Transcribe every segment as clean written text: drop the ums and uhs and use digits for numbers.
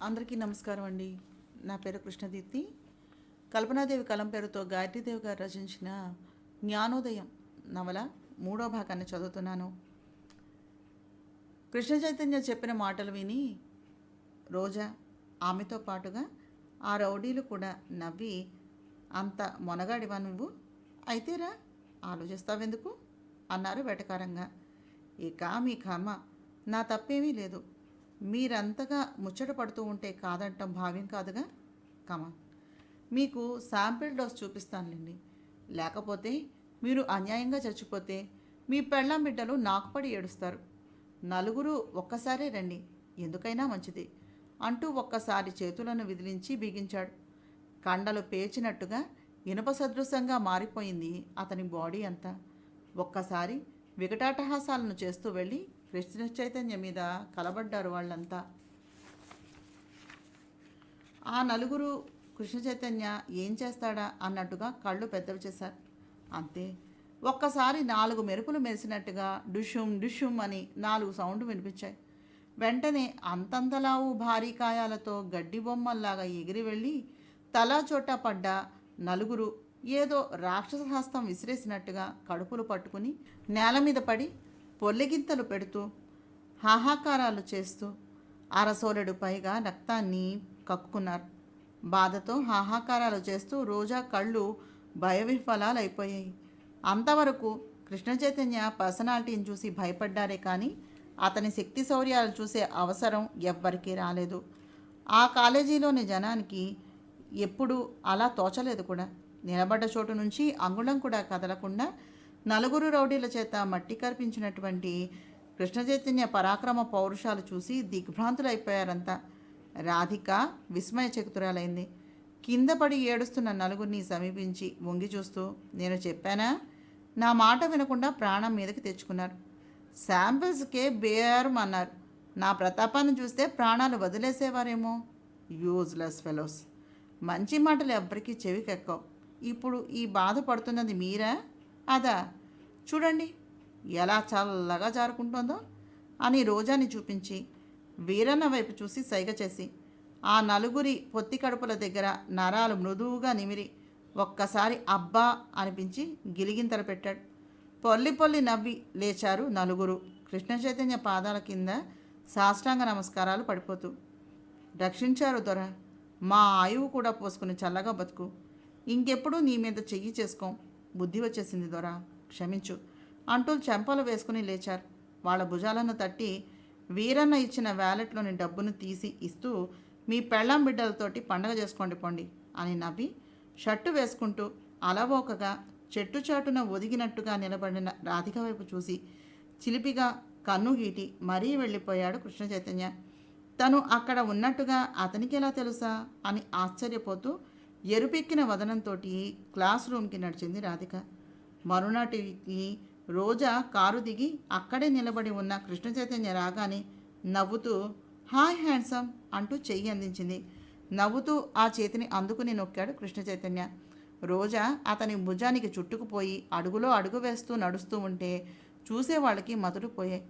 అందరికీ నమస్కారం అండి. నా పేరు కృష్ణదీప్తి. కల్పనాదేవి కలం పేరుతో గాయత్రీదేవి గారు రచించిన జ్ఞానోదయం నవల 3వ భాగాన్ని చదువుతున్నాను. కృష్ణ చైతన్య చెప్పిన మాటలు విని రోజా, ఆమెతో పాటుగా ఆ రౌడీలు కూడా నవ్వి, అంత మొనగాడివా నువ్వు? అయితేరా, ఆలోచిస్తావెందుకు అన్నారు వెటకారంగా. ఇక మీ కర్మ, నా తప్పేమీ లేదు. మీరంతగా ముచ్చట పడుతూ ఉంటే కాదంటం భావ్యం కాదుగా. కమాన్, మీకు శాంపిల్ డోస్ చూపిస్తానులేండి. లేకపోతే మీరు అన్యాయంగా చచ్చిపోతే మీ పెళ్ళాం బిడ్డలు నాకు పడి ఏడుస్తారు. నలుగురు ఒక్కసారే రండి, ఎందుకైనా మంచిది అంటూ ఒక్కసారి చేతులను విదిలించి బిగించాడు. కండలు పేచినట్టుగా ఇనుప సదృశంగా మారిపోయింది అతని బాడీ అంతా. ఒక్కసారి వికటాటహాసాలను చేస్తూ వెళ్ళి కృష్ణ చైతన్య మీద కలబడ్డారు వాళ్ళంతా. ఆ నలుగురు కృష్ణ చైతన్య ఏం చేస్తాడా అన్నట్టుగా కళ్ళు పెద్దవి చేశారు. అంతే, ఒక్కసారి 4 మెరుపులు మెరిసినట్టుగా డుషుమ్ డుషుమ్ అని 4 సౌండ్లు వినిపించాయి. వెంటనే అంతంతలావు భారీ కాయాలతో గడ్డి బొమ్మల్లాగా ఎగిరి వెళ్ళి తలా చోట పడ్డ నలుగురు ఏదో రాక్షస హస్తం విసిరేసినట్టుగా కడుపులు పట్టుకుని నేల మీద పడి పొల్లెగింతలు పెడుతూ హాహాకారాలు చేస్తూ అరసోలెడు పైగా రక్తాన్ని కక్కుకున్నారు. బాధతో హాహాకారాలు చేస్తూ రోజా కళ్ళు భయవిహ్వలాలైపోయాయి. అంతవరకు కృష్ణ చైతన్య పర్సనాలిటీని చూసి భయపడ్డారే కానీ అతని శక్తి శౌర్యాలు చూసే అవసరం ఎవ్వరికీ రాలేదు. ఆ కాలేజీలోని జనానికి ఎప్పుడూ అలా తోచలేదు కూడా. నిలబడ్డ చోటు నుంచి అంగుళం కూడా కదలకుండా నలుగురు రౌడీల చేత మట్టి కర్పించినటువంటి కృష్ణ చైతన్య పరాక్రమ పౌరుషాలు చూసి దిగ్భ్రాంతులైపోయారంతా. రాధిక విస్మయచకితురాలైంది. కింద పడి ఏడుస్తున్న నలుగురిని సమీపించి వంగి చూస్తూ, నేను చెప్పానా? నా మాట వినకుండా ప్రాణం మీదకి తెచ్చుకున్నారు. శాంపిల్స్కే బేరం అన్నారు. నా ప్రతాపాన్ని చూస్తే ప్రాణాలు వదిలేసేవారేమో. Useless fellows. మంచి మాటలు ఎవ్వరికీ చెవికెక్కవు. ఇప్పుడు ఈ బాధపడుతున్నది మీరా అదా? చూడండి ఎలా చల్లగా జారుకుంటోందో అని రోజాని చూపించి వీరన్న వైపు చూసి సైగ చేసి ఆ నలుగురి పొత్తి కడుపుల దగ్గర నరాలు మృదువుగా నిమిరి ఒక్కసారి అబ్బా అనిపించి గిలిగింతలు పెట్టాడు. పొల్లి పొల్లి నవ్వి లేచారు నలుగురు. కృష్ణ చైతన్య పాదాల కింద సాష్టాంగ నమస్కారాలు పడిపోతూ, రక్షించారు దొర, మా ఆయువు కూడా పోసుకుని చల్లగా బతుకు. ఇంకెప్పుడు నీ మీద చెయ్యి చేసుకోం. బుద్ధి వచ్చేసింది దొర, క్షమించు అంటూ చెంపలు వేసుకుని లేచారు. వాళ్ళ భుజాలను తట్టి వీరన్న ఇచ్చిన వ్యాలెట్లోని డబ్బును తీసి ఇస్తూ, మీ పెళ్ళాం బిడ్డలతోటి పండగ చేసుకోండి పోండి అని నవ్వి షర్టు వేసుకుంటూ అలవోకగా చెట్టు చాటున ఒదిగినట్టుగా నిలబడిన రాధిక వైపు చూసి చిలిపిగా కన్ను గీటి మరీ వెళ్ళిపోయాడు కృష్ణ చైతన్య. తను అక్కడ ఉన్నట్టుగా అతనికి ఎలా తెలుసా అని ఆశ్చర్యపోతూ ఎరుపెక్కిన వదనంతో క్లాస్ రూమ్కి నడిచింది రాధిక. మరునాటికి రోజా కారు దిగి అక్కడే నిలబడి ఉన్న కృష్ణ చైతన్య రాగానే నవ్వుతూ, హాయ్ హ్యాండ్సమ్ అంటూ చెయ్యి అందించింది. నవ్వుతూ ఆ చేతిని అందుకుని నొక్కాడు కృష్ణ చైతన్య. రోజా అతని భుజానికి చుట్టుకుపోయి అడుగులో అడుగు వేస్తూ నడుస్తూ ఉంటే చూసేవాళ్ళకి మతుడుపోయాయి.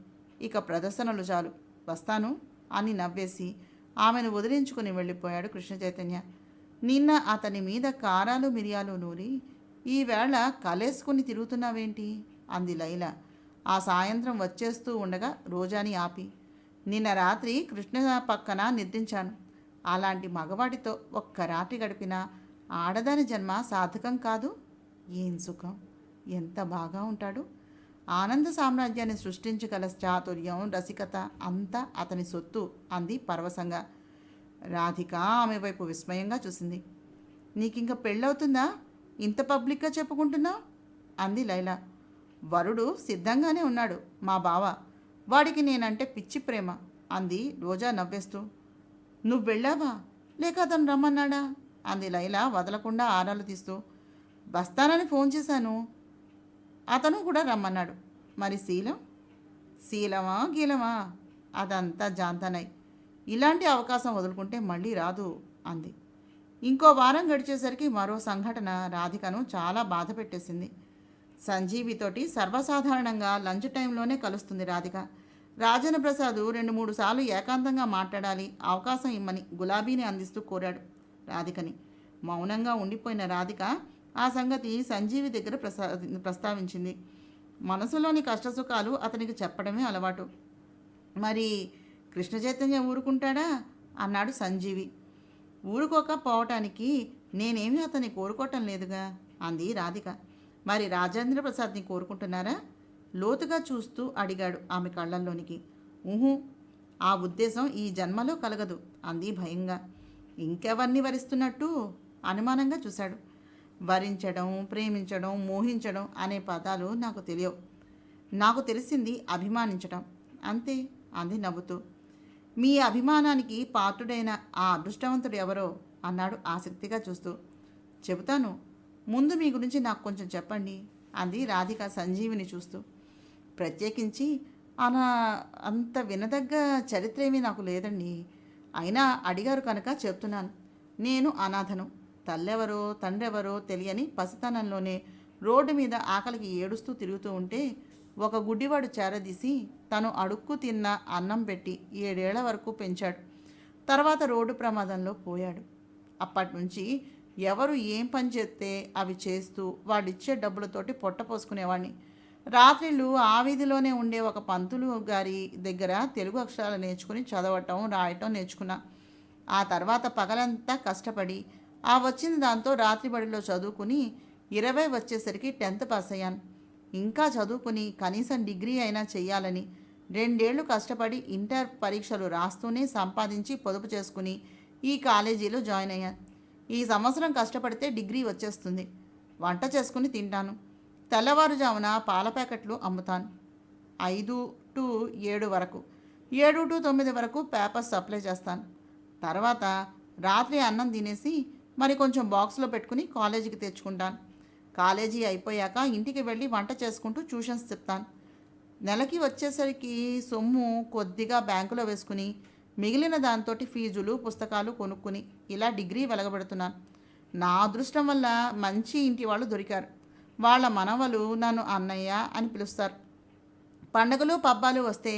ఇక ప్రదర్శనలు చాలు, వస్తాను అని నవ్వేసి ఆమెను వదిలించుకుని వెళ్ళిపోయాడు కృష్ణ చైతన్య. నిన్న అతని మీద కారాలు మిరియాలు నూరి ఈవేళ కలేసుకుని తిరుగుతున్నావేంటి అంది లైల. ఆ సాయంత్రం వచ్చేస్తూ ఉండగా రోజాని ఆపి, నిన్న రాత్రి కృష్ణ పక్కన నిద్రించాను. అలాంటి మగవాడితో ఒక్క రాత్రి గడిపినా ఆడదాని జన్మ సార్థకం కాదు. ఏం సుఖం, ఎంత బాగా ఉంటాడు. ఆనంద సామ్రాజ్యాన్ని సృష్టించగల చాతుర్యం, రసికత అంతా అతని సొత్తు అంది పరవశంగా. రాధిక ఆమె వైపు విస్మయంగా చూసింది. నీకింక పెళ్ళవుతుందా, ఇంత పబ్లిక్గా చెప్పుకుంటున్నావు అంది లైలా. వరుడు సిద్ధంగానే ఉన్నాడు మా బావ, వాడికి నేనంటే పిచ్చి ప్రేమ అంది రోజా నవ్వేస్తూ. నువ్వు వెళ్ళావా లేక అతను రమ్మన్నాడా అంది లైలా వదలకుండా ఆరాలు తీస్తూ. వస్తానని ఫోన్ చేశాను, అతను కూడా రమ్మన్నాడు. మరి శీలం? శీలమా గీలమా అదంతా జాంతనై, ఇలాంటి అవకాశం వదులుకుంటే మళ్ళీ రాదు అంది. ఇంకో వారం గడిచేసరికి మరో సంఘటన రాధికను చాలా బాధ పెట్టేసింది. సంజీవితోటి సర్వసాధారణంగా లంచ్ టైంలోనే కలుస్తుంది రాధిక. రాజేంద్ర ప్రసాద్ 2-3 సార్లు ఏకాంతంగా మాట్లాడాలి, అవకాశం ఇమ్మని గులాబీని అందిస్తూ కోరాడు రాధికని. మౌనంగా ఉండిపోయిన రాధిక ఆ సంగతి సంజీవి దగ్గర ప్రస్తావించింది. మనసులోని కష్టసుఖాలు అతనికి చెప్పడమే అలవాటు. మరి కృష్ణ చైతన్య ఊరుకుంటాడా అన్నాడు సంజీవి. ఊరుకోక పోవటానికి నేనేమీ అతన్ని కోరుకోవటం లేదుగా అంది రాధిక. మరి రాజేంద్ర ప్రసాద్ని కోరుకుంటున్నారా? లోతుగా చూస్తూ అడిగాడు ఆమె కళ్ళల్లోనికి. ఊహు, ఆ ఉద్దేశం ఈ జన్మలో కలగదు అంది భయంగా. ఇంకెవరిని వరిస్తున్నట్టు అనుమానంగా చూశాడు. వరించడం, ప్రేమించడం, మోహించడం అనే పదాలు నాకు తెలియవు. నాకు తెలిసింది అభిమానించటం అంతే అంది నవ్వుతూ. మీ అభిమానానికి పాత్రుడైన ఆ అదృష్టవంతుడు ఎవరో అన్నాడు ఆసక్తిగా చూస్తూ. చెబుతాను, ముందు మీ గురించి నాకు కొంచెం చెప్పండి అంది రాధిక సంజీవిని చూస్తూ. ప్రత్యేకించి అంత వినదగ్గ చరిత్ర ఏమీ నాకు లేదండి. అయినా అడిగారు కనుక చెప్తున్నాను. నేను అనాథను. తల్లెవరో తండ్రెవరో తెలియని పసితనంలోనే రోడ్డు మీద ఆకలికి ఏడుస్తూ తిరుగుతూ ఉంటే ఒక గుడ్డివాడు చేరదీసి తను అడుక్కు తిన్న అన్నం పెట్టి 7 ఏళ్ల వరకు పెంచాడు. తర్వాత రోడ్డు ప్రమాదంలో పోయాడు. అప్పటి నుంచి ఎవరు ఏం పని చేస్తే అవి చేస్తూ వాడిచ్చే డబ్బులతోటి పొట్ట పోసుకునేవాడిని. రాత్రిళ్ళు ఆ వీధిలోనే ఉండే ఒక పంతులు గారి దగ్గర తెలుగు అక్షరాలు నేర్చుకుని చదవటం, రాయటం నేర్చుకున్నా. ఆ తర్వాత పగలంతా కష్టపడి ఆ వచ్చిన దాంతో రాత్రి బడిలో చదువుకుని 20 వచ్చేసరికి 10th పాస్ అయ్యాను. ఇంకా చదువుకుని కనీసం డిగ్రీ అయినా చెయ్యాలని 2 ఏళ్ళు కష్టపడి ఇంటర్ పరీక్షలు రాస్తూనే సంపాదించి పొదుపు చేసుకుని ఈ కాలేజీలో జాయిన్ అయ్యాను. ఈ సంవత్సరం కష్టపడితే డిగ్రీ వచ్చేస్తుంది. వంట చేసుకుని తింటాను. తెల్లవారుజామున పాల ప్యాకెట్లు అమ్ముతాను. 5 to 7 వరకు, 7 to 9 వరకు పేపర్స్ సప్లై చేస్తాను. తర్వాత రాత్రి అన్నం తినేసి మరి కొంచెం బాక్స్లో పెట్టుకుని కాలేజీకి తెచ్చుకుంటాను. కాలేజీ అయిపోయాక ఇంటికి వెళ్ళి వంట చేసుకుంటూ ట్యూషన్స్ చెప్తాను. నెలకి వచ్చేసరికి సొమ్ము కొద్దిగా బ్యాంకులో వేసుకుని మిగిలిన దాంతో ఫీజులు, పుస్తకాలు కొనుక్కుని ఇలా డిగ్రీ వెలగబెడుతున్నాను. నా అదృష్టం వల్ల మంచి ఇంటి వాళ్ళు దొరికారు. వాళ్ళ మనవలు నన్ను అన్నయ్య అని పిలుస్తారు. పండగలు పబ్బాలు వస్తే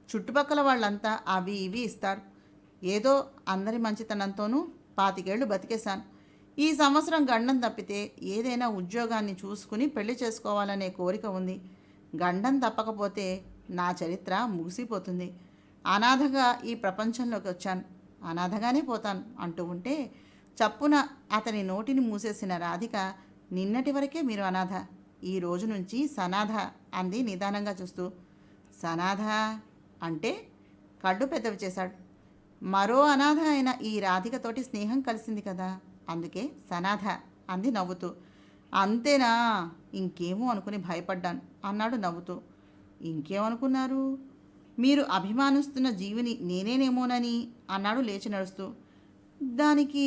చుట్టుపక్కల వాళ్ళంతా అవి ఇవి ఇస్తారు. ఏదో అందరి మంచితనంతోనూ 25 ఏళ్ళు బతికేశాను. ఈ సంవత్సరం గండం తప్పితే ఏదైనా ఉద్యోగాన్ని చూసుకుని పెళ్లి చేసుకోవాలనే కోరిక ఉంది. గండం తప్పకపోతే నా చరిత్ర ముగిసిపోతుంది. అనాథగా ఈ ప్రపంచంలోకి వచ్చాను, అనాథగానే పోతాను అంటూ ఉంటే చప్పున అతని నోటిని మూసేసిన రాధిక, నిన్నటి వరకే మీరు అనాథ, ఈ రోజు నుంచి సనాథ అంది నిదానంగా చూస్తూ. సనాథ అంటే? కళ్ళు పెద్దవి చేశాడు. మరో అనాథ అయిన ఈ రాధికతోటి స్నేహం కలిసింది కదా, అందుకే సనాథ అంది నవ్వుతూ. అంతేనా? ఇంకేమో అనుకుని భయపడ్డాను అన్నాడు నవ్వుతూ. ఇంకేమనుకున్నారు? మీరు అభిమానిస్తున్న జీవిని నేనేనేమోనని అన్నాడు లేచి నడుస్తూ. దానికి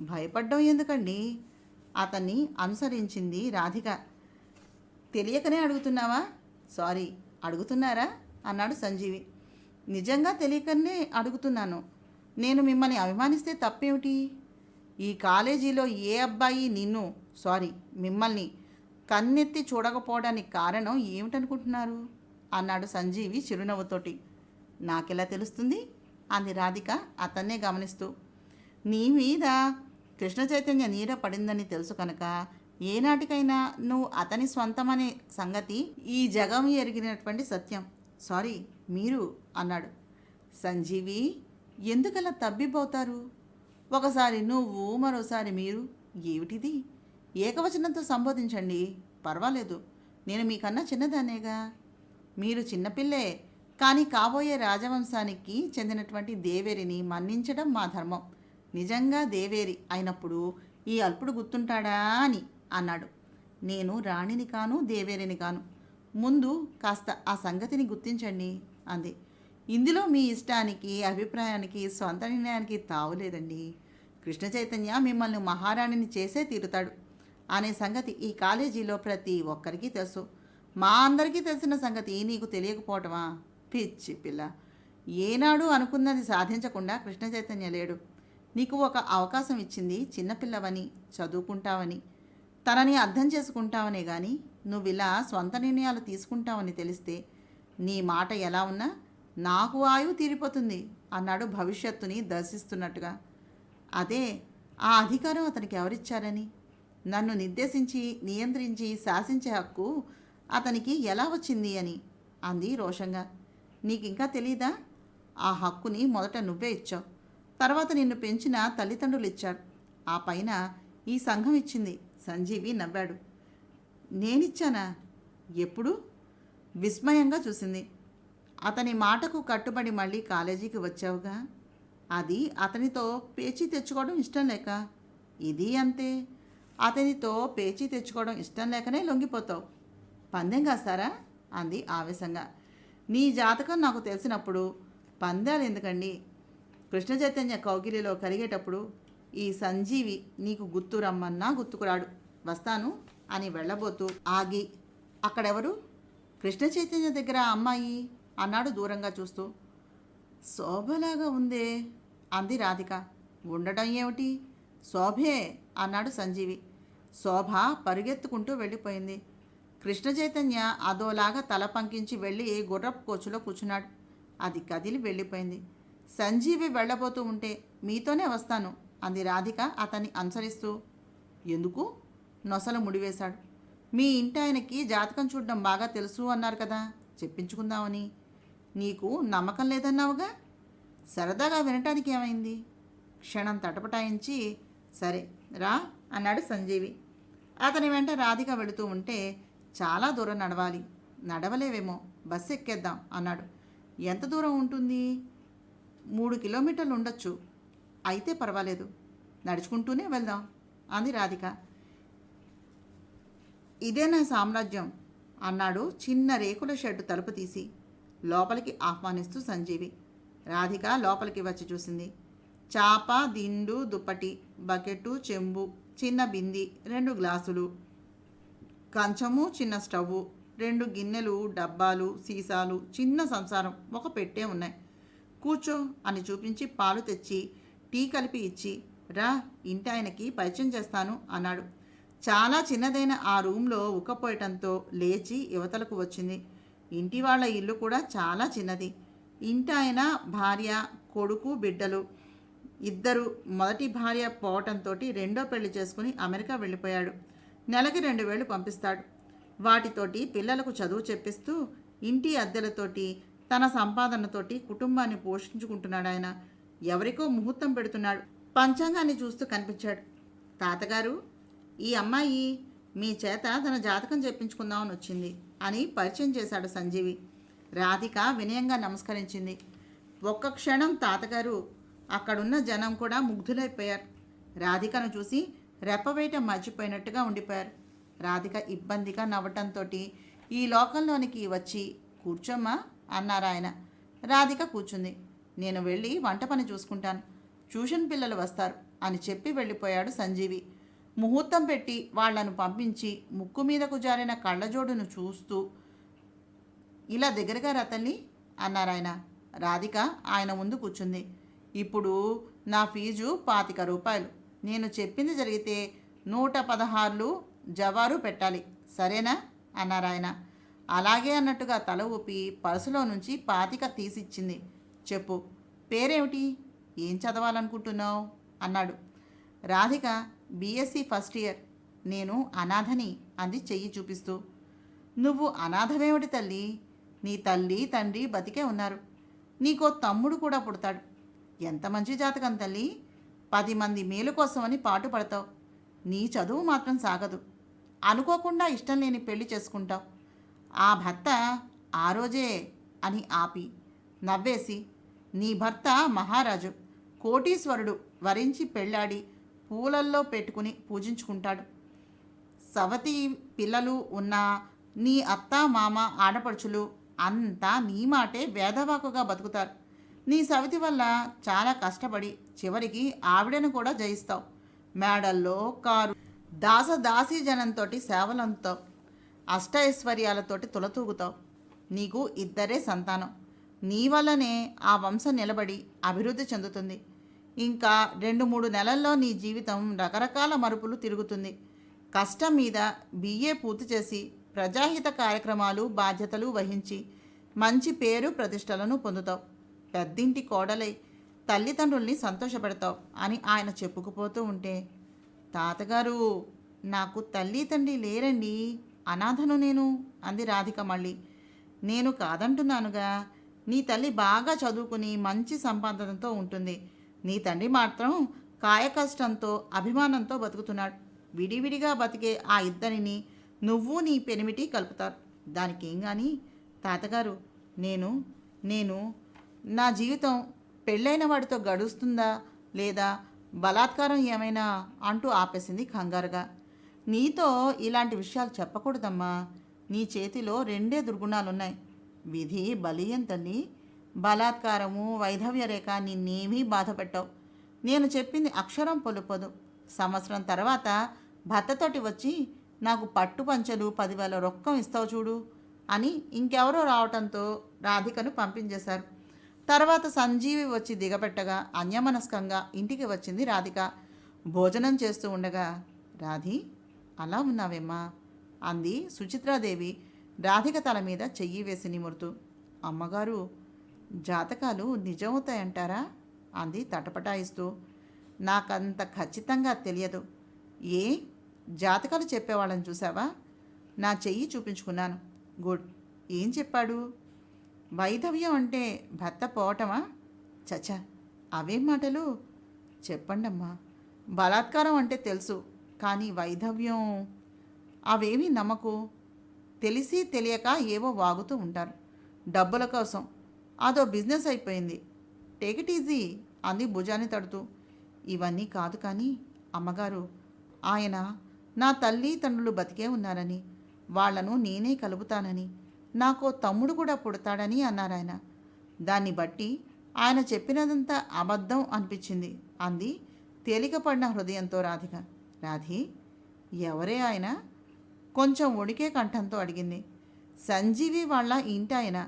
భయపడ్డం ఎందుకండి? అతన్ని అనుసరించింది రాధిక. తెలియకనే అడుగుతున్నావా? సారీ, అడుగుతున్నారా అన్నాడు సంజీవి. నిజంగా తెలియకనే అడుగుతున్నాను. నేను మిమ్మల్ని అభిమానిస్తే తప్పేమిటి? ఈ కాలేజీలో ఏ అబ్బాయి మిమ్మల్ని కన్నెత్తి చూడకపోవడానికి కారణం ఏమిటనుకుంటున్నారు అన్నాడు సంజీవి చిరునవ్వుతోటి. నాకెలా తెలుస్తుంది అంది రాధిక అతన్నే గమనిస్తూ. నీ మీద కృష్ణ చైతన్య నీడ పడిందని తెలుసు కనుక ఏనాటికైనా నువ్వు అతని స్వంతమనే సంగతి ఈ జగం ఎరిగినటువంటి సత్యం. సారీ, మీరు అన్నాడు. సంజీవి, ఎందుకలా తబ్బిపోతారు? ఒకసారి నువ్వు, మరోసారి మీరు, ఏమిటిది? ఏకవచనంతో సంబోధించండి, పర్వాలేదు. నేను మీకన్నా చిన్నదానేగా. మీరు చిన్నపిల్లే, కానీ కాబోయే రాజవంశానికి చెందినటువంటి దేవేరిని మన్నించడం మా ధర్మం. నిజంగా దేవేరి అయినప్పుడు ఈ అల్పుడు గుర్తుంటాడా అని అన్నాడు. నేను రాణిని కాను, దేవేరిని కాను. ముందు కాస్త ఆ సంగతిని గుర్తించండి అంది. ఇందులో మీ ఇష్టానికి, అభిప్రాయానికి, స్వంత నిర్ణయానికి తావులేదండి. కృష్ణ చైతన్య మిమ్మల్ని మహారాణిని చేసే తీరుతాడు అనే సంగతి ఈ కాలేజీలో ప్రతి ఒక్కరికి తెలుసు. మా అందరికీ తెలిసిన సంగతి నీకు తెలియకపోవటమా? పిచ్చి పిల్ల. ఏనాడు అనుకున్నది సాధించకుండా కృష్ణ చైతన్య లేడు. నీకు ఒక అవకాశం ఇచ్చింది చిన్నపిల్లవని, చదువుకుంటావని, తనని అర్థం చేసుకుంటావనే కానీ నువ్విలా స్వంత నిర్ణయాలు తీసుకుంటావని తెలిస్తే నీ మాట ఎలా ఉన్నా నాకు ఆయువు తీరిపోతుంది అన్నాడు భవిష్యత్తుని దర్శిస్తున్నట్టుగా. అదే, ఆ అధికారం అతనికి ఎవరిచ్చారని? నన్ను నిర్దేశించి నియంత్రించి శాసించే హక్కు అతనికి ఎలా వచ్చింది అని అంది రోషంగా. నీకింకా తెలీదా? ఆ హక్కుని మొదట నువ్వే ఇచ్చావు, తర్వాత నిన్ను పెంచిన తల్లిదండ్రులు ఇచ్చారు, ఆ పైన ఈ సంఘం ఇచ్చింది. సంజీవి నవ్వాడు. నేనిచ్చానా? ఎప్పుడు? విస్మయంగా చూసింది. అతని మాటకు కట్టుబడి మళ్ళీ కాలేజీకి వచ్చావుగా. అది అతనితో పేచీ తెచ్చుకోవడం ఇష్టం లేక. ఇది అంతే, అతనితో పేచీ తెచ్చుకోవడం ఇష్టం లేకనే లొంగిపోతావు. పందెం కాస్తారా అంది ఆవేశంగా. నీ జాతకం నాకు తెలిసినప్పుడు పందాలు ఎందుకండి? కృష్ణ చైతన్య కౌగిలిలో కరిగేటప్పుడు ఈ సంజీవి నీకు గుర్తు రమ్మన్నా గుర్తుకురాడు. వస్తాను అని వెళ్ళబోతూ ఆగి, అక్కడెవరు? కృష్ణ చైతన్య దగ్గర అమ్మాయి అన్నాడు దూరంగా చూస్తూ. శోభలాగా ఉందే అంది రాధిక. ఉండడం ఏమిటి, శోభే అన్నాడు సంజీవి. శోభ పరుగెత్తుకుంటూ వెళ్ళిపోయింది. కృష్ణ చైతన్య అదోలాగా తల పంకించి వెళ్ళి గుర్రపు కోచులో కూర్చున్నాడు. అది కదిలి వెళ్ళిపోయింది. సంజీవి వెళ్ళబోతూ ఉంటే మీతోనే వస్తాను అంది రాధిక అతన్ని అనుసరిస్తూ. ఎందుకు? నొసలు ముడివేశాడు. మీ ఇంటి ఆయనకి జాతకం చూడడం బాగా తెలుసు అన్నారు కదా, చెప్పించుకుందామని. నీకు నమ్మకం లేదన్నావుగా. సరదాగా వినటానికి ఏమైంది? క్షణం తటపటాయించి సరే రా అన్నాడు సంజీవి. అతని వెంట రాధిక వెళుతూ ఉంటే చాలా దూరం నడవాలి. నడవలేవేమో, బస్సు ఎక్కేద్దాం అన్నాడు. ఎంత దూరం ఉంటుంది? 3 కిలోమీటర్లు ఉండొచ్చు. అయితే పర్వాలేదు, నడుచుకుంటూనే వెళ్దాం అంది రాధిక. ఇదే నా సామ్రాజ్యం అన్నాడు చిన్న రేకుల షెడ్డు తలుపు తీసి లోపలికి ఆహ్వానిస్తూ సంజీవి. రాధిక లోపలికి వచ్చి చూసింది. చాప, దిండు, దుప్పటి, బకెట్టు, చెంబు, చిన్న బింది, 2 గ్లాసులు, కంచము, చిన్న స్టవ్వు, 2 గిన్నెలు, డబ్బాలు, సీసాలు, చిన్న సంసారం, ఒక పెట్టే ఉన్నాయి. కూర్చో అని చూపించి పాలు తెచ్చి టీ కలిపి ఇచ్చి, రా ఇంటి ఆయనకి పరిచయం చేస్తాను అన్నాడు. చాలా చిన్నదైన ఆ రూమ్లో ఉక్కపోయటంతో లేచి యువతలకు వచ్చింది. ఇంటి వాళ్ళ ఇల్లు కూడా చాలా చిన్నది. ఇంటి ఆయన, భార్య, కొడుకు, బిడ్డలు ఇద్దరు. మొదటి భార్య పోవటంతో రెండో పెళ్లి చేసుకుని అమెరికా వెళ్ళిపోయాడు. నెలకి 2,000 పంపిస్తాడు. వాటితోటి పిల్లలకు చదువు చెప్పిస్తూ ఇంటి అద్దెలతోటి తన సంపాదనతోటి కుటుంబాన్ని పోషించుకుంటున్నాడు ఆయన. ఎవరికో ముహూర్తం పెడుతున్నాడు. పంచాంగాన్ని చూస్తూ కనిపించాడు. తాతగారు, ఈ అమ్మాయి మీ చేత తన జాతకం చెప్పించుకుందామని వచ్చింది అని పరిచయం చేశాడు సంజీవి. రాధిక వినయంగా నమస్కరించింది. ఒక్క క్షణం తాతగారు, అక్కడున్న జనం కూడా ముగ్ధులైపోయారు. రాధికను చూసి రెప్పవేయటం మర్చిపోయినట్టుగా ఉండిపోయారు. రాధిక ఇబ్బందిగా నవ్వటంతో ఈ లోకంలోనికి వచ్చి కూర్చోమ్మా అన్నారాయన. రాధిక కూర్చుంది. నేను వెళ్ళి వంట పని చూసుకుంటాను, ట్యూషన్ పిల్లలు వస్తారు అని చెప్పి వెళ్ళిపోయాడు సంజీవి. ముహూర్తం పెట్టి వాళ్లను పంపించి ముక్కు మీదకు జారిన కళ్ళజోడును చూస్తూ, ఇలా దగ్గరగా రా తల్లి అన్నారాయన. రాధిక ఆయన ముందు కూర్చుంది. ఇప్పుడు నా ఫీజు 25 రూపాయలు. నేను చెప్పింది జరిగితే 116 జవారు పెట్టాలి, సరేనా అన్నారాయన. అలాగే అన్నట్టుగా తల ఊపి పర్సులో నుంచి 25 తీసిచ్చింది. చెప్పు, పేరేమిటి, ఏం చదవాలనుకుంటున్నావు అన్నాడు. Radhika BSc first year. నేను అనాథని అంది చెయ్యి చూపిస్తూ. నువ్వు అనాథమేమిటి తల్లి, నీ తల్లి తండ్రి బతికే ఉన్నారు. నీకో తమ్ముడు కూడా పుడతాడు. ఎంత మంచి జాతకం తల్లి, 10 మంది మేలు కోసమని పాటుపడతావు. నీ చదువు మాత్రం సాగదు. అనుకోకుండా ఇష్టం లేని పెళ్లి చేసుకుంటావు. ఆ భర్త ఆ రోజే అని ఆపి నవ్వేసి, నీ భర్త మహారాజు, కోటీశ్వరుడు, వరించి పెళ్ళాడి పూలల్లో పెట్టుకుని పూజించుకుంటాడు. సవతి పిల్లలు ఉన్న నీ అత్త, మామ, ఆడపడుచులు అంతా నీ మాటే వేదవాకుగా బతుకుతారు. నీ సవితి వల్ల చాలా కష్టపడి చివరికి ఆవిడను కూడా జయిస్తావు. మేడల్లో, కారు, దాసీ జనంతో సేవలంతావు. అష్టైశ్వర్యాలతోటి తులతూగుతావు. నీకు 2 సంతానం. నీ వల్లనే ఆ వంశం నిలబడి అభివృద్ధి చెందుతుంది. ఇంకా 2-3 నెలల్లో నీ జీవితం రకరకాల మరుపులు తిరుగుతుంది. కష్టం మీద BA పూర్తి చేసి ప్రజాహిత కార్యక్రమాలు, బాధ్యతలు వహించి మంచి పేరు ప్రతిష్టలను పొందుతావు, పెద్దింటి కోడలై తల్లిదండ్రుల్ని సంతోషపెడతావు అని ఆయన చెప్పుకుపోతూ ఉంటే, తాతగారు నాకు తల్లి తండ్రి లేరండి, అనాథను నేను, అంది రాధిక మళ్ళీ. నేను కాదంటున్నానుగా, నీ తల్లి బాగా చదువుకుని మంచి సంపాదనతో ఉంటుంది, నీ తండ్రి మాత్రం కాయకష్టంతో అభిమానంతో బతుకుతున్నాడు. విడివిడిగా బతికే ఆ ఇద్దరిని నువ్వు నీ పెనిమిటి కలుపుతారు. దానికేం కానీ తాతగారు, నేను నేను నా జీవితం పెళ్ళైన వాడితో గడుస్తుందా లేదా బలాత్కారం ఏమైనా అంటూ ఆపేసింది కంగారుగా. నీతో ఇలాంటి విషయాలు చెప్పకూడదమ్మా, నీ చేతిలో రెండే దుర్గుణాలున్నాయి, విధి బలీయం తల్లి. బలాత్కారము వైధవ్య రేఖ నిన్నేమీ బాధ పెట్టవు. నేను చెప్పింది అక్షరం పొలుపదు. సంవత్సరం తర్వాత భర్తతోటి వచ్చి నాకు పట్టు పంచలు 10,000 రొక్కం ఇస్తావు చూడు అని ఇంకెవరో రావటంతో రాధికను పంపించేశారు. తర్వాత సంజీవి వచ్చి దిగబెట్టగా అన్యమనస్కంగా ఇంటికి వచ్చింది రాధిక. భోజనం చేస్తూ ఉండగా, రాధి అలా ఉన్నావేమ్మా అంది సుచిత్రాదేవి రాధిక తల మీద చెయ్యి వేసి నిమురుతూ. అమ్మగారు, జాతకాలు నిజమవుతాయంటారా అంది తటపటాయిస్తూ. నాకంత ఖచ్చితంగా తెలియదు. ఏ జాతకాలు చెప్పేవాళ్ళని చూసావా? నా చెయ్యి చూపించుకున్నాను. గుడ్. ఏం చెప్పాడు? వైధవ్యం అంటే భర్త పోవటమా? చచ్చా, అవేం మాటలు? చెప్పండమ్మా. బలాత్కారం అంటే తెలుసు, కానీ వైధవ్యం అవేమీ నమ్మకు. తెలిసి తెలియక ఏవో వాగుతూ ఉంటారు డబ్బుల కోసం. అదో బిజినెస్ అయిపోయింది. టేక్ ఇట్ ఈజీ అంది భుజాన్ని తడుతూ. ఇవన్నీ కాదు కానీ అమ్మగారు, ఆయన నా తల్లి తండ్రులు బతికే ఉన్నారని, వాళ్లను నేనే కలుపుతానని, నాకో తమ్ముడు కూడా పుడతాడని అన్నారాయన. దాన్ని బట్టి ఆయన చెప్పినదంతా అబద్ధం అనిపించింది అంది తేలికపడిన హృదయంతో రాధిక. రాధి, ఎవరే ఆయన? కొంచెం వణికే కంఠంతో అడిగింది. సంజీవి వాళ్ళ ఇంటి ఆయన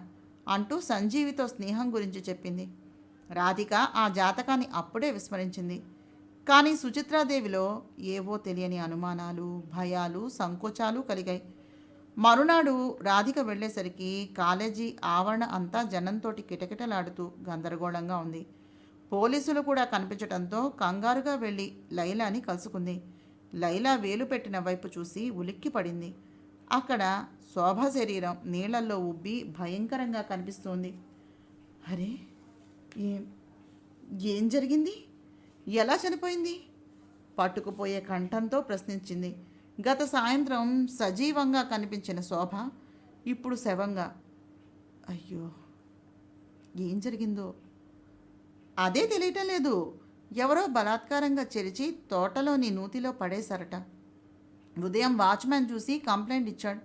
అంటూ సంజీవితో స్నేహం గురించి చెప్పింది. రాధిక ఆ జాతకాన్ని అప్పుడే విస్మరించింది. కానీ సుచిత్రాదేవిలో ఏవో తెలియని అనుమానాలు, భయాలు, సంకోచాలు కలిగాయి. మరునాడు రాధిక వెళ్ళేసరికి కాలేజీ ఆవరణ అంతా జనంతోటి కిటకిటలాడుతూ గందరగోళంగా ఉంది. పోలీసులు కూడా కనిపించడంతో కంగారుగా వెళ్ళి లైలాని కలుసుకుంది. లైలా వేలు పెట్టిన వైపు చూసి ఉలిక్కి పడింది. అక్కడ శోభ శరీరం నీళ్లల్లో ఉబ్బి భయంకరంగా కనిపిస్తోంది. అరే, ఏం జరిగింది? ఎలా చనిపోయింది? పట్టుకుపోయే కంఠంతో ప్రశ్నించింది. గత సాయంత్రం సజీవంగా కనిపించిన శోభ ఇప్పుడు శవంగా. అయ్యో, ఏం జరిగిందో అదే తెలియటం లేదు. ఎవరో బలాత్కారంగా చెరిచి తోటలోని నూతిలో పడేశారట. ఉదయం వాచ్మ్యాన్ చూసి కంప్లైంట్ ఇచ్చాడు.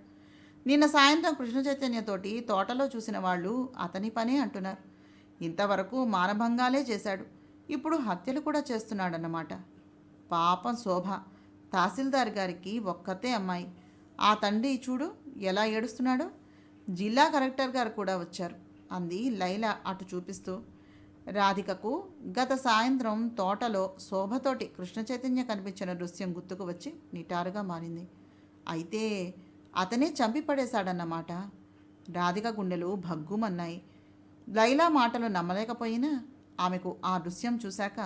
నిన్న సాయంత్రం కృష్ణ చైతన్యతోటి తోటలో చూసిన వాళ్ళు అతని పనే అంటున్నారు. ఇంతవరకు మానభంగాలే చేశాడు, ఇప్పుడు హత్యలు కూడా చేస్తున్నాడన్నమాట. పాపం శోభ, తహసీల్దార్ గారికి ఒక్కతే అమ్మాయి. ఆ తండ్రి చూడు ఎలా ఏడుస్తున్నాడో. జిల్లా కలెక్టర్ గారు కూడా వచ్చారు అంది లైలా అటు చూపిస్తూ. రాధికకు గత సాయంత్రం తోటలో శోభతోటి కృష్ణ చైతన్య కనిపించిన దృశ్యం గుర్తుకు వచ్చి నిటారుగా మారింది. అయితే అతనే చంపి పడేశాడన్నమాట. రాధిక గుండెలు భగ్గుమన్నాయి. లైలా మాటలు నమ్మలేకపోయినా ఆమెకు ఆ దృశ్యం చూశాక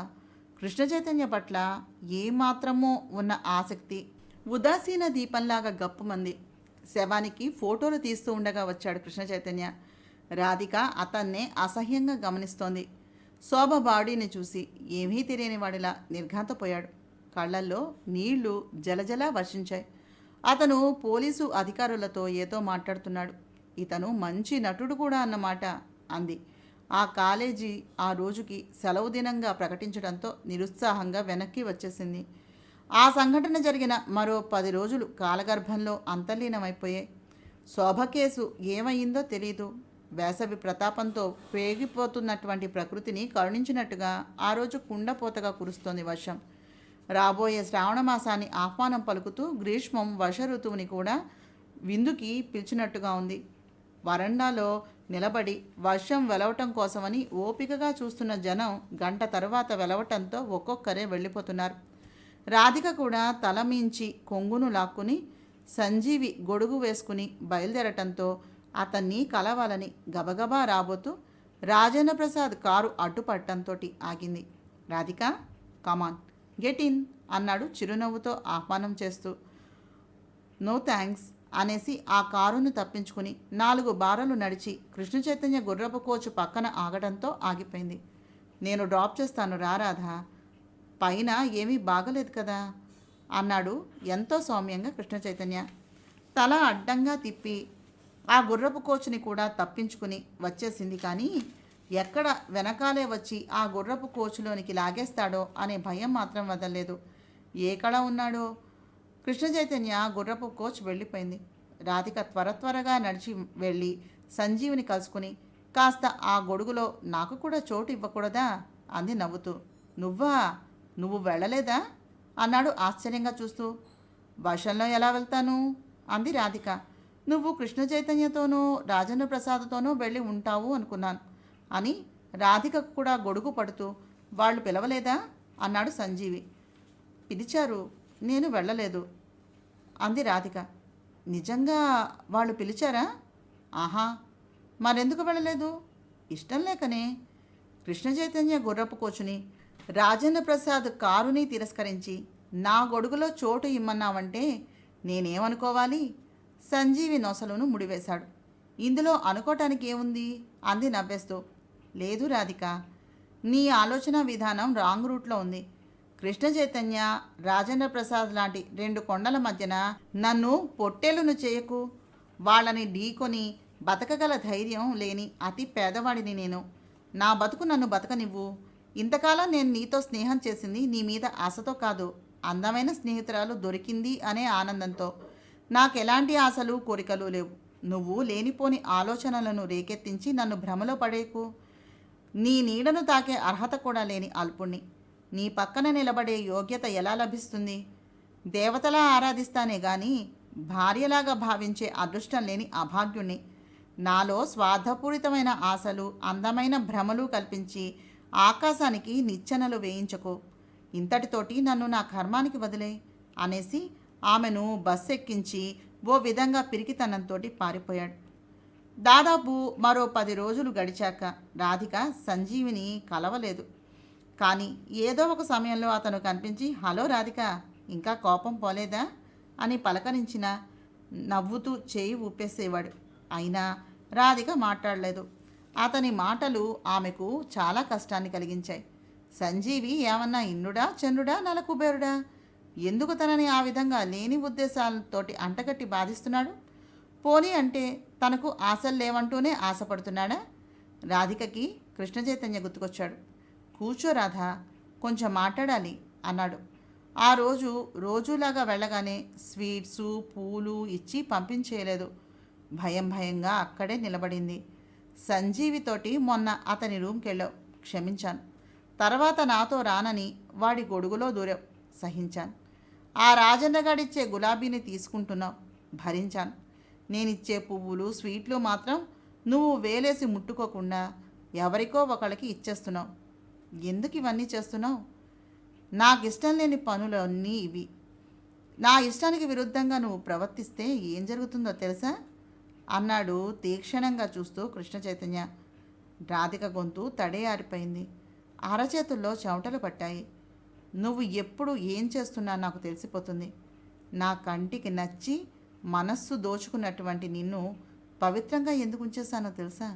కృష్ణ చైతన్య పట్ల ఏమాత్రమో ఉన్న ఆసక్తి ఉదాసీన దీపంలాగా గప్పుమంది. శవానికి ఫోటోలు తీస్తూ ఉండగా వచ్చాడు కృష్ణ చైతన్య. రాధిక అతన్నే అసహ్యంగా గమనిస్తోంది. శోభ బాడీని చూసి ఏమీ తెలియని వాడిలా నిర్ఘాంతపోయాడు. కళ్ళల్లో నీళ్లు జలజలా వర్షించాయి. అతను పోలీసు అధికారులతో ఏదో మాట్లాడుతున్నాడు. ఇతను మంచి నటుడు కూడా అన్నమాట అంది. ఆ కాలేజీ ఆ రోజుకి సెలవు దినంగా ప్రకటించడంతో నిరుత్సాహంగా వెనక్కి వచ్చేసింది. ఆ సంఘటన జరిగిన మరో 10 రోజులు కాలగర్భంలో అంతర్లీనమైపోయాయి. శోభ కేసు ఏమయ్యిందో తెలీదు. వేసవి ప్రతాపంతో పేగిపోతున్నటువంటి ప్రకృతిని కరుణించినట్టుగా ఆ రోజు కుండపోతగా కురుస్తోంది వర్షం. రాబోయే శ్రావణ మాసాన్ని ఆహ్వానం పలుకుతూ గ్రీష్మం వర్ష ఋతువుని కూడా విందుకి పిలిచినట్టుగా ఉంది. వరండాలో నిలబడి వర్షం వెలవటం కోసమని ఓపికగా చూస్తున్న జనం గంట తర్వాత వెలవటంతో ఒక్కొక్కరే వెళ్ళిపోతున్నారు. రాధిక కూడా తలమించి కొంగును లాక్కుని సంజీవి గొడుగు వేసుకుని బయలుదేరటంతో అతన్ని కలవాలని గబగబా రాబోతూ రాజేంద్ర ప్రసాద్ కారు అడ్డుపట్టంతో ఆగింది. రాధిక, కమాన్, గెట్ ఇన్ అన్నాడు చిరునవ్వుతో ఆహ్వానం చేస్తూ. నో థ్యాంక్స్ అనేసి ఆ కారును తప్పించుకుని 4 బారలు నడిచి కృష్ణ చైతన్య గుర్రపు కోచు పక్కన ఆగడంతో ఆగిపోయింది. నేను డ్రాప్ చేస్తాను రా రాధా, పైన ఏమీ బాగలేదు కదా అన్నాడు ఎంతో సౌమ్యంగా కృష్ణ చైతన్య. తల అడ్డంగా తిప్పి ఆ గుర్రపు కోచుని కూడా తప్పించుకుని వచ్చేసింది. కానీ ఎక్కడ వెనకాలే వచ్చి ఆ గుర్రపు కోచులోనికి లాగేస్తాడో అనే భయం మాత్రం వదలలేదు. ఏ కళ ఉన్నాడో. కృష్ణ చైతన్య గుర్రపు కోచ్ వెళ్ళిపోయింది. రాధిక త్వరగా నడిచి వెళ్ళి సంజీవిని కలుసుకుని, కాస్త ఆ గొడుగులో నాకు కూడా చోటు ఇవ్వకూడదా అంది నవ్వుతూ. నువ్వు వెళ్ళలేదా అన్నాడు ఆశ్చర్యంగా చూస్తూ. వర్షంలో ఎలా వెళ్తాను అంది రాధిక. నువ్వు కృష్ణ చైతన్యతోనూ రాజేంద్ర ప్రసాద్తోనూ వెళ్ళి ఉంటావు అనుకున్నాను అని రాధికకు కూడా గొడుగు పడుతూ. వాళ్ళు పిలవలేదా అన్నాడు సంజీవి. పిలిచారు, నేను వెళ్ళలేదు అంది రాధిక. నిజంగా వాళ్ళు పిలిచారా? ఆహా, మరెందుకు వెళ్ళలేదు? ఇష్టం లేకనే. కృష్ణ చైతన్య గుర్రపు కోచుని, రాజేంద్ర ప్రసాద్ కారుని తిరస్కరించి నా గొడుగులో చోటు ఇమ్మన్నావంటే నేనేమనుకోవాలి? సంజీవి నొసలును ముడివేశాడు. ఇందులో అనుకోవటానికి ఏముంది అంది నవ్వేస్తూ. లేదు రాధిక, నీ ఆలోచన విధానం రాంగ్ రూట్లో ఉంది. కృష్ణ చైతన్య, రాజేంద్ర ప్రసాద్ లాంటి 2 కొండల మధ్యన నన్ను పొట్టేలును చేయకు. వాళ్ళని ఢీకొని బతకగల ధైర్యం లేని అతి పేదవాడిని నేను. నా బతుకు నన్ను బతకనివ్వు. ఇంతకాలం నేను నీతో స్నేహం చేసింది నీ మీద ఆశతో కాదు, అందమైన స్నేహితురాలు దొరికింది అనే ఆనందంతో. నాకెలాంటి ఆశలు కోరికలు లేవు. నువ్వు లేనిపోని ఆలోచనలను రేకెత్తించి నన్ను భ్రమలో పడేకు. నీ నీడను తాకే అర్హత కూడా లేని అల్పుణ్ణి. నీ పక్కన నిలబడే యోగ్యత ఎలా లభిస్తుంది? దేవతలా ఆరాధిస్తానే గాని భార్యలాగా భావించే అదృష్టం లేని అభాగ్యుణ్ణి. నాలో స్వార్థపూరితమైన ఆశలు, అందమైన భ్రమలు కల్పించి ఆకాశానికి నిచ్చెనలు వేయించకు. ఇంతటితోటి నన్ను నా కర్మానికి వదిలే అనేసి ఆమెను బస్సు ఎక్కించి ఓ విధంగా పిరికితనంతో పారిపోయాడు. దాదాపు మరో 10 రోజులు గడిచాక రాధిక సంజీవిని కలవలేదు. కానీ ఏదో ఒక సమయంలో అతను కనిపించి, హలో రాధిక, ఇంకా కోపం పోలేదా అని పలకరించిన నవ్వుతూ చేయి ఊపేసేవాడు. అయినా రాధిక మాట్లాడలేదు. అతని మాటలు ఆమెకు చాలా కష్టాన్ని కలిగించాయి. సంజీవి ఏమన్నా ఇంద్రుడా, చంద్రుడా, నలకుబేరుడా? ఎందుకు తనని ఆ విధంగా లేని ఉద్దేశాలతోటి అంటగట్టి బాధిస్తున్నాడు? పోనీ అంటే తనకు ఆశలు లేవంటూనే ఆశపడుతున్నాడా? రాధికకి కృష్ణ చైతన్య గుర్తుకొచ్చాడు. కూర్చో రాధా, కొంచెం మాట్లాడాలి అన్నాడు. ఆ రోజులాగా వెళ్ళగానే స్వీట్సు, పూలు ఇచ్చి పంపించేయలేదు. భయంగా అక్కడే నిలబడింది. సంజీవితోటి మొన్న అతని రూమ్కి వెళ్ళావు, క్షమించాను. తర్వాత నాతో రానని వాడి గొడుగులో దూరావు, సహించాను. ఆ రాజన్నగాడిచ్చే గులాబీని తీసుకుంటున్నావు, భరించాను. నేనిచ్చే పువ్వులు, స్వీట్లు మాత్రం నువ్వు వేలేసి ముట్టుకోకుండా ఎవరికో ఒకళ్ళకి ఇచ్చేస్తున్నావు. ఎందుకు ఇవన్నీ చేస్తున్నావు? నాకు ఇష్టం లేని పనులన్నీ ఇవి. నా ఇష్టానికి విరుద్ధంగా నువ్వు ప్రవర్తిస్తే ఏం జరుగుతుందో తెలుసా అన్నాడు తీక్షణంగా చూస్తూ కృష్ణ చైతన్య. రాధిక గొంతు తడే ఆరిపోయింది. అరచేతుల్లో చెమటలు పట్టాయి. నువ్వు ఎప్పుడు ఏం చేస్తున్నా నాకు తెలిసిపోతుంది. నా కంటికి నచ్చి మనస్సు దోచుకున్నటువంటి నిన్ను పవిత్రంగా ఎందుకు ఉంచేశానో తెలుసా?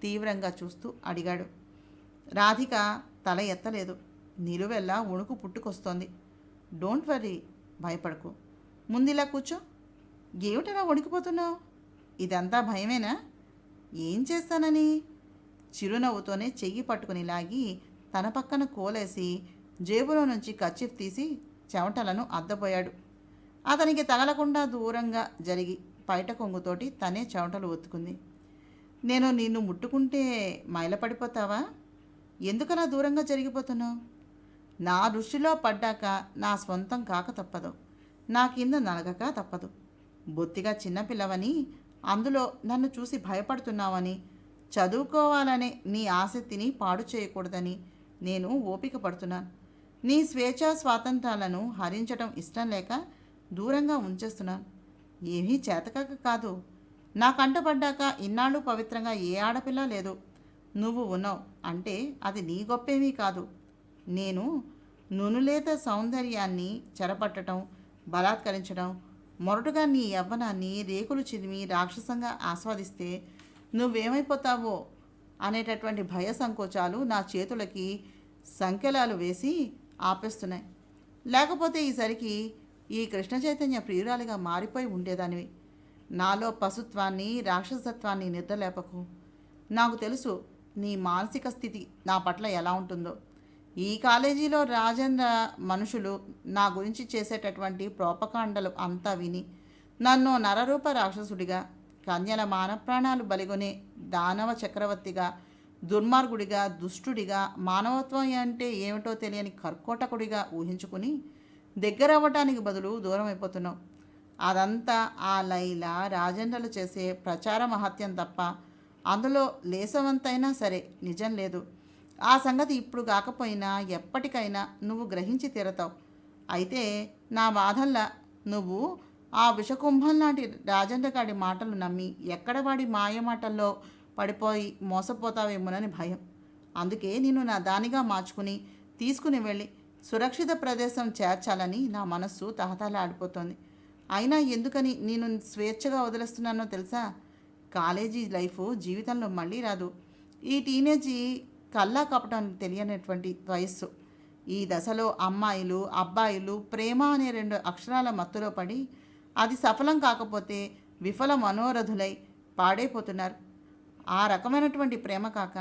తీవ్రంగా చూస్తూ అడిగాడు. రాధిక తల ఎత్తలేదు. నిలువెల్లా వణుకు పుట్టుకొస్తోంది. డోంట్ వర్రీ, భయపడకు. ముందిలా కూర్చో. ఏమిటలా వణికిపోతున్నావు? ఇదంతా భయమేనా? ఏం చేస్తానని? చిరునవ్వుతోనే చెయ్యి పట్టుకుని లాగి తన పక్కన కోలేసి జేబులో నుంచి కర్చీఫ్ తీసి చెమటలను అద్దపోయాడు. అతనికి తగలకుండా దూరంగా జరిగి పైట కొంగుతోటి తనే చెమటలు ఒత్తుకుంది. నేను నిన్ను ముట్టుకుంటే మైలపడిపోతావా? ఎందుకలా దూరంగా జరిగిపోతున్నావు? నా దృష్టిలో పడ్డాక నా స్వంతం కాక తప్పదు, నా కింద నలగక తప్పదు. బొత్తిగా చిన్నపిల్లవని, అందులో నన్ను చూసి భయపడుతున్నావని, చదువుకోవాలనే నీ ఆసక్తిని పాడు చేయకూడదని నేను ఓపిక పడుతున్నాను. నీ స్వేచ్ఛా స్వాతంత్రాలను హరించటం ఇష్టం లేక దూరంగా ఉంచేస్తున్నాను. ఏమీ చేతకాక కాదు, నా కంటపడ్డాక ఇన్నాళ్ళు పవిత్రంగా ఏ ఆడపిల్ల లేదు. నువ్వు ఉన్నావు అంటే అది నీ గొప్పేమీ కాదు. నేను నునులేత సౌందర్యాన్ని చెరపట్టడం, బలాత్కరించడం, మొరటుగా నీ యవ్వనాన్ని రేకులు చిదిమి రాక్షసంగా ఆస్వాదిస్తే నువ్వేమైపోతావో అనేటటువంటి భయ సంకోచాలు నా చేతులకి సంకెలాలు వేసి ఆపేస్తున్నాయి. లేకపోతే ఈసరికి ఈ కృష్ణ చైతన్య ప్రియురాలిగా మారిపోయి ఉండేదానివి. నాలో పశుత్వాన్ని రాక్షసత్వాన్ని నిద్రలేపకు. నాకు తెలుసు నీ మానసిక స్థితి నా పట్ల ఎలా ఉంటుందో. ఈ కాలేజీలో రాజేంద్ర మనుషులు నా గురించి చేసేటటువంటి ప్రోపకాండలు అంతా విని నన్ను నరరూప రాక్షసుడిగా, కన్యల మానప్రాణాలు బలిగొనే దానవ చక్రవర్తిగా, దుర్మార్గుడిగా, దుష్టుడిగా, మానవత్వం అంటే ఏమిటో తెలియని కర్కోటకుడిగా ఊహించుకుని దగ్గరవ్వటానికి బదులు దూరం అయిపోతున్నావు. అదంతా ఆ లైలా రాజేంద్రలు చేసే ప్రచార మహత్యం తప్ప అందులో లేసవంతైనా సరే నిజం లేదు. ఆ సంగతి ఇప్పుడు కాకపోయినా ఎప్పటికైనా నువ్వు గ్రహించి తీరతావు. అయితే నా బాధల్లా నువ్వు ఆ విషకుంభం లాంటి రాజేంద్రగాడి మాటలు నమ్మి ఎక్కడ వాడి మాయ మాటల్లో పడిపోయి మోసపోతావేమోనని భయం. అందుకే నేను నా దానిగా మార్చుకుని తీసుకుని వెళ్ళి సురక్షిత ప్రదేశం చేర్చాలని నా మనస్సు తహతహలాడిపోతోంది. అయినా ఎందుకని నేను స్వేచ్ఛగా వదిలేస్తున్నానో తెలుసా? కాలేజీ లైఫ్ జీవితంలో మళ్ళీ రాదు. ఈ టీనేజీ కల్లా కపటానికి తెలియనటువంటి వయస్సు. ఈ దశలో అమ్మాయిలు అబ్బాయిలు ప్రేమ అనే 2 అక్షరాల మత్తులో పడి అది సఫలం కాకపోతే విఫల మనోరథులై పాడైపోతున్నారు. ఆ రకమైనటువంటి ప్రేమ కాక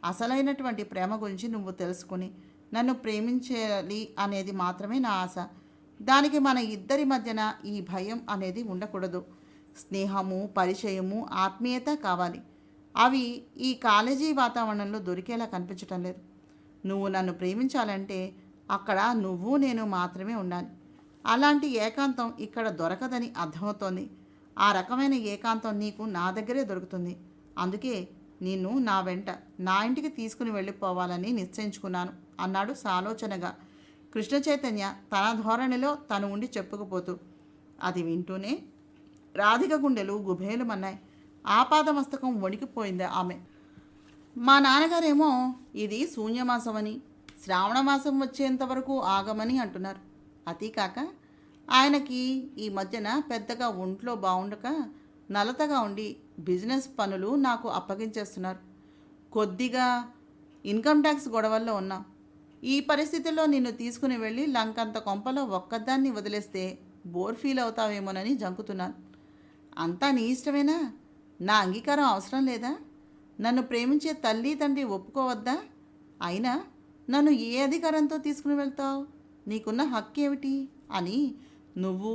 అసలైనటువంటి ప్రేమ గురించి నువ్వు తెలుసుకుని నన్ను ప్రేమించాలి అనేది మాత్రమే నా ఆశ. దానికి మన ఇద్దరి మధ్యన ఈ భయం అనేది ఉండకూడదు. స్నేహము, పరిచయము, ఆత్మీయత కావాలి. అవి ఈ కాలేజీ వాతావరణంలో దొరికేలా కనిపించటం లేదు. నువ్వు నన్ను ప్రేమించాలంటే అక్కడ నువ్వు నేను మాత్రమే ఉండాలి. అలాంటి ఏకాంతం ఇక్కడ దొరకదని అర్థమవుతోంది. ఆ రకమైన ఏకాంతం నీకు నా దగ్గరే దొరుకుతుంది. అందుకే నిన్ను నా వెంట నా ఇంటికి తీసుకుని వెళ్ళిపోవాలని నిశ్చయించుకున్నాను అన్నాడు సాలోచనగా కృష్ణ చైతన్య తన ధోరణిలో తను ఉండి చెప్పుకుపోతూ. అది వింటూనే రాధిక గుండెలు గుబేలుమన్నాయి. ఆపాదమస్తకం వణికిపోయింది ఆమె. మా నాన్నగారేమో ఇది శూన్యమాసమని, శ్రావణమాసం వచ్చేంత వరకు ఆగమని అంటున్నారు. అతీకాక ఆయనకి ఈ మధ్యన పెద్దగా ఒంట్లో బాగుండక నలతగా ఉండి బిజినెస్ పనులు నాకు అప్పగించేస్తున్నారు. కొద్దిగా ఇన్కమ్ ట్యాక్స్ గొడవల్లో ఉన్నాం. ఈ పరిస్థితుల్లో నిన్ను తీసుకుని వెళ్ళి లంకంత కొంపలో ఒక్కదాన్ని వదిలేస్తే బోర్ ఫీల్ అవుతావేమోనని జంకుతున్నాను. అంతా నీ ఇష్టమేనా? నా అంగీకారం అవసరం లేదా? నన్ను ప్రేమించే తల్లి తండ్రి ఒప్పుకోవద్దా? అయినా నన్ను ఏ అధికారంతో తీసుకుని వెళ్తావు? నీకున్న హక్కు ఏమిటి అని నువ్వు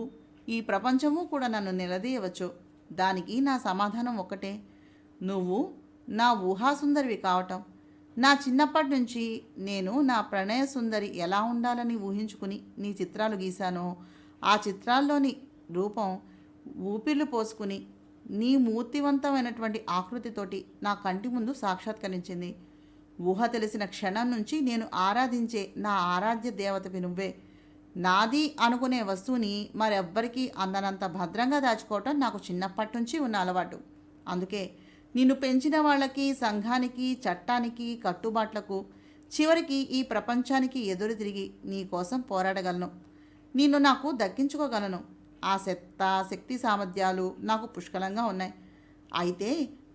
ఈ ప్రపంచము కూడా నన్ను నిలదీయవచ్చు. దానికి నా సమాధానం ఒక్కటే, నువ్వు నా ఊహాసుందరివి కావటం. నా చిన్నప్పటి నుంచి నేను నా ప్రణయ సుందరి ఎలా ఉండాలని ఊహించుకుని నీ చిత్రాలు గీశానో ఆ చిత్రాల్లోని రూపం ఊపిర్లు పోసుకుని నీ మూర్తివంతమైనటువంటి ఆకృతితోటి నా కంటి ముందు సాక్షాత్కరించింది. ఊహ తెలిసిన క్షణం నుంచి నేను ఆరాధించే నా ఆరాధ్య దేవతవి నువ్వే. నాది అనుకునే వస్తువుని మరెవ్వరికీ అందనంత భద్రంగా దాచుకోవటం నాకు చిన్నప్పటి నుంచి ఉన్న అలవాటు. అందుకే నిన్ను పెంచిన వాళ్ళకి, సంఘానికి, చట్టానికి, కట్టుబాట్లకు, చివరికి ఈ ప్రపంచానికి ఎదురు తిరిగి నీ కోసం పోరాడగలను. నిన్ను నాకు దక్కించుకోగలను. ఆ శక్తి సామర్థ్యాలు నాకు పుష్కలంగా ఉన్నాయి. అయితే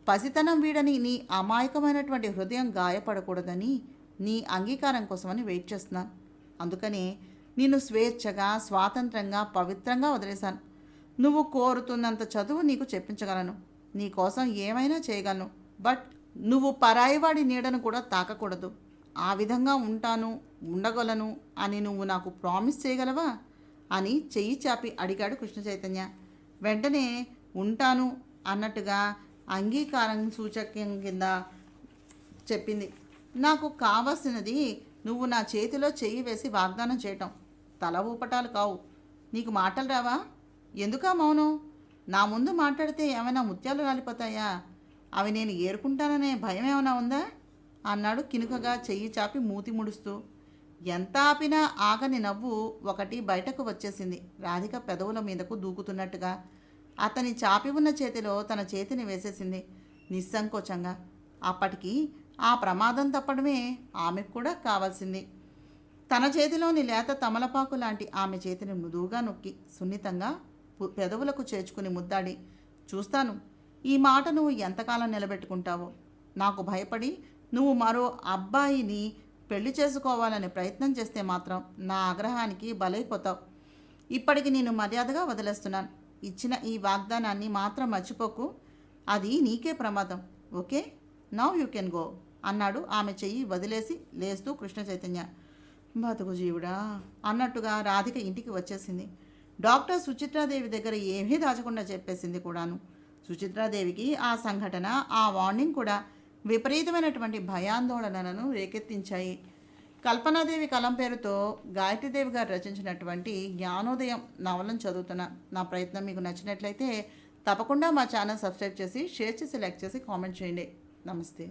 పసితనం వీడని నీ అమాయకమైనటువంటి హృదయం గాయపడకూడదని నీ అంగీకారం కోసమని వెయిట్ చేస్తున్నాను. అందుకనే నిన్ను స్వేచ్ఛగా, స్వాతంత్రంగా, పవిత్రంగా వదిలేశాను. నువ్వు కోరుతున్నంత చదువు నీకు చెప్పించగలను. నీ కోసం ఏమైనా చేయగలను. బట్ నువ్వు పరాయివాడి నీడను కూడా తాకకూడదు. ఆ విధంగా ఉంటాను, ఉండగలను అని నువ్వు నాకు ప్రామిస్ చేయగలవా అని చెయ్యి చాపి అడిగాడు కృష్ణ చైతన్య. వెంటనే ఉంటాను అన్నట్టుగా అంగీకారం సూచకం కింద చెప్పింది. నాకు కావాల్సినది నువ్వు నా చేతిలో చెయ్యి వేసి వాగ్దానం చేయటం, తల ఊపటాలు కావు. నీకు మాటలు రావా? ఎందుకా మౌనం? నా ముందు మాట్లాడితే ఏమైనా ముత్యాలు రాలిపోతాయా? అవి నేను ఏరుకుంటాననే భయం ఏమైనా ఉందా అన్నాడు కినుకగా చెయ్యి చాపి మూతి ముడుస్తూ. ఎంత ఆపినా ఆగని నవ్వు ఒకటి బయటకు వచ్చేసింది రాధిక పెదవుల మీదకు దూకుతున్నట్టుగా. అతని చాపి ఉన్న చేతిలో తన చేతిని వేసేసింది నిస్సంకోచంగా. అప్పటికి ఆ ప్రమాదం తప్పడమే ఆమెకు కూడా కావాల్సింది. తన చేతిలోని లేత తమలపాకు లాంటి ఆమె చేతిని మృదువుగా నొక్కి సున్నితంగా పెదవులకు చేర్చుకుని ముద్దాడి, చూస్తాను ఈ మాట నువ్వు ఎంతకాలం నిలబెట్టుకుంటావో. నాకు భయపడి నువ్వు మరో అబ్బాయిని పెళ్లి చేసుకోవాలనే ప్రయత్నం చేస్తే మాత్రం నా ఆగ్రహానికి బలైపోతావు. ఇప్పటికి నేను మర్యాదగా వదిలేస్తున్నాను. ఇచ్చిన ఈ వాగ్దానాన్ని మాత్రం మర్చిపోకు. అది నీకే ప్రమాదం. Okay, now you can go అన్నాడు ఆమె చెయ్యి వదిలేసి లేస్తూ కృష్ణ చైతన్య. బతుకు జీవుడా అన్నట్టుగా రాధిక ఇంటికి వచ్చేసింది. డాక్టర్ సుచిత్రాదేవి దగ్గర ఏమీ దాచకుండా చెప్పేసింది కూడాను. సుచిత్రాదేవికి ఆ సంఘటన, ఆ వార్నింగ్ కూడా విపరీతమైనటువంటి భయాందోళనలను రేకెత్తించాయి. కల్పనాదేవి కలం పేరుతో గాయత్రీదేవి గారు రచించినటువంటి జ్ఞానోదయం నవలను చదువుతున్న నా ప్రయత్నం మీకు నచ్చినట్లయితే తప్పకుండా మా ఛానల్ సబ్స్క్రైబ్ చేసి, షేర్ చేసి, లైక్ చేసి, కామెంట్ చేయండి. నమస్తే.